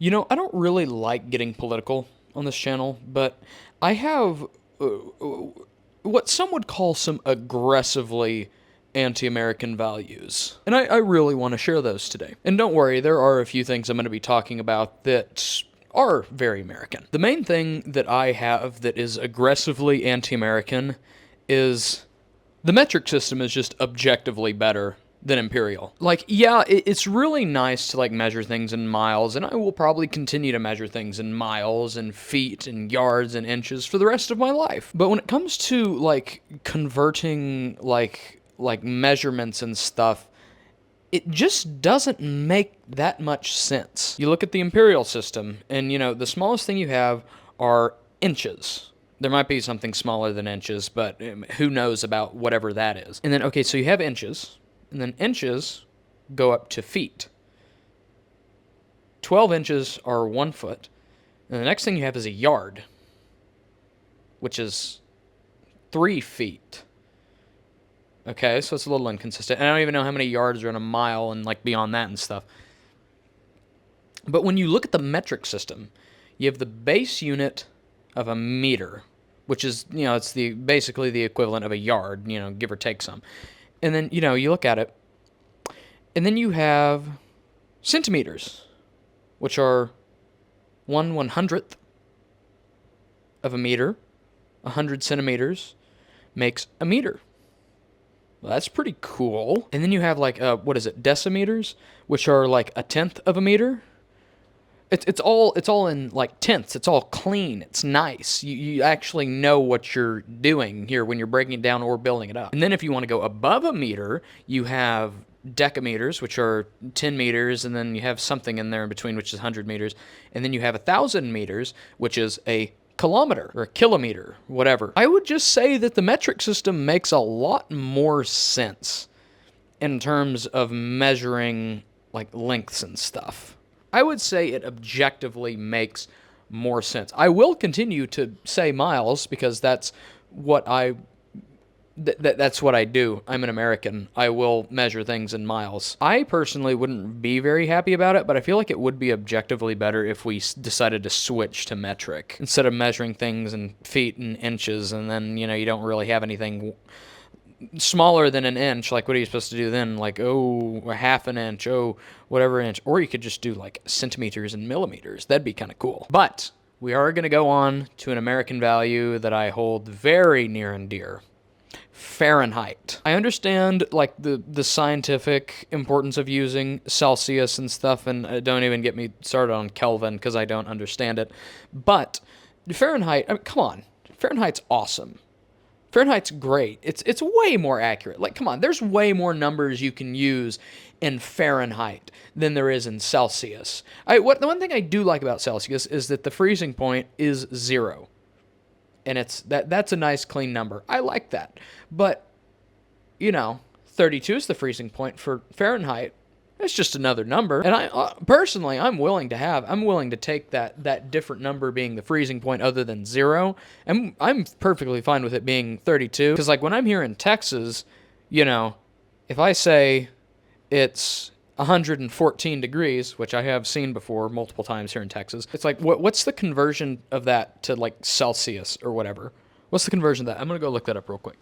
You know, I don't really like getting political on this channel, but I have what some would call some aggressively anti American values. And I really want to share those today. And don't worry, there are a few things I'm going to be talking about that are very American. The main thing that I have that is aggressively anti American is the metric system is just objectively better than imperial. Like, yeah, it's really nice to like measure things in miles, and I will probably continue to measure things in miles and feet and yards and inches for the rest of my life. But when it comes to like converting like measurements and stuff, it just doesn't make that much sense. You look at the imperial system, and you know, the smallest thing you have are inches. There might be something smaller than inches, but who knows about whatever that is. And then, okay, so you have inches, and then inches go up to feet. 12 inches are 1 foot. And the next thing you have is a yard, which is 3 feet. Okay, so it's a little inconsistent. And I don't even know how many yards are in a mile and like beyond that and stuff. But when you look at the metric system, you have the base unit of a meter, which is, you know, it's basically the equivalent of a yard, you know, give or take some. And then, you know, you look at it, and then you have centimeters, which are 1/100th of a meter. 100 centimeters makes a meter. Well, that's pretty cool. And then you have like, what is it, decimeters, which are like 1/10 of a meter. It's all in like tenths. It's all clean. It's nice. You actually know what you're doing here when you're breaking it down or building it up. And then if you want to go above a meter, you have decameters, which are 10 meters, and then you have something in there in between, which is 100 meters. And then you have 1,000 meters, which is a kilometer or a kilometer, whatever. I would just say that the metric system makes a lot more sense in terms of measuring like lengths and stuff. I would say it objectively makes more sense. I will continue to say miles because that's what that's what I do. I'm an American. I will measure things in miles. I personally wouldn't be very happy about it, but I feel like it would be objectively better if we decided to switch to metric instead of measuring things in feet and inches, and then, you know, you don't really have anything smaller than an inch. Like, what are you supposed to do then? Like, oh, a half an inch, oh, whatever inch. Or you could just do like centimeters and millimeters. That'd be kind of cool. But we are going to go on to an American value that I hold very near and dear. Fahrenheit. I understand like the scientific importance of using Celsius and stuff, and don't even get me started on Kelvin because I don't understand it. But Fahrenheit, I mean, come on. Fahrenheit's awesome. Fahrenheit's great. It's way more accurate. Like, come on, there's way more numbers you can use in Fahrenheit than there is in Celsius. The one thing I do like about Celsius is that the freezing point is 0. And that's a nice clean number. I like that. But, you know, 32 is the freezing point for Fahrenheit. It's just another number. And I personally, I'm willing to take that different number being the freezing point other than 0. And I'm perfectly fine with it being 32. Because, like, when I'm here in Texas, you know, if I say it's 114 degrees, which I have seen before multiple times here in Texas, it's like, what's the conversion of that to, like, Celsius or whatever? What's the conversion of that? I'm going to go look that up real quick.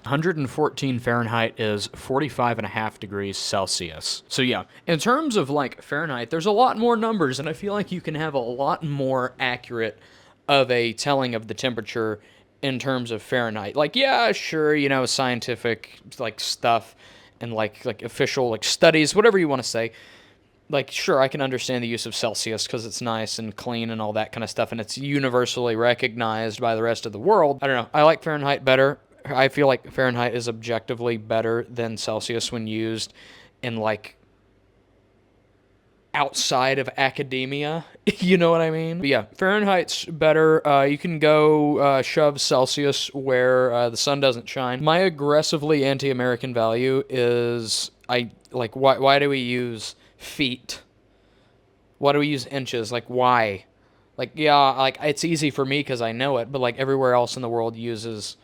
114 Fahrenheit is 45.5 degrees Celsius. So yeah, in terms of like Fahrenheit, there's a lot more numbers, and I feel like you can have a lot more accurate of a telling of the temperature in terms of Fahrenheit. Like, yeah, sure, you know, scientific like stuff and like official like studies, whatever you want to say. Like, sure, I can understand the use of Celsius because it's nice and clean and all that kind of stuff, and it's universally recognized by the rest of the world. I don't know. I like Fahrenheit better. I feel like Fahrenheit is objectively better than Celsius when used in, like, outside of academia. You know what I mean? But yeah, Fahrenheit's better. You can go shove Celsius where the sun doesn't shine. My aggressively anti-American value is, why do we use feet? Why do we use inches? Like, why? Like, yeah, like, it's easy for me because I know it, but, like, everywhere else in the world uses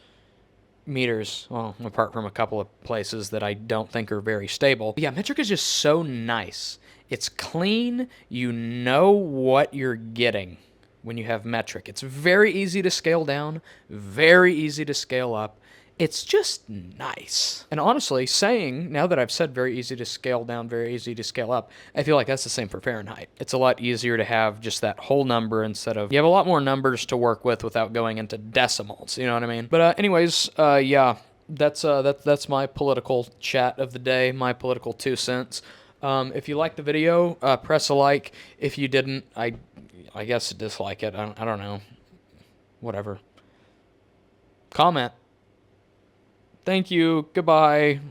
meters, well, apart from a couple of places that I don't think are very stable. But yeah, metric is just so nice. It's clean. You know what you're getting when you have metric. It's very easy to scale down, very easy to scale up. It's just nice. And honestly, saying, now that I've said very easy to scale down, very easy to scale up, I feel like that's the same for Fahrenheit. It's a lot easier to have just that whole number instead of, you have a lot more numbers to work with without going into decimals, you know what I mean? But anyways, yeah, that's my political chat of the day, my political 2 cents. If you liked the video, press a like. If you didn't, I guess dislike it. I don't know. Whatever. Comment. Thank you. Goodbye.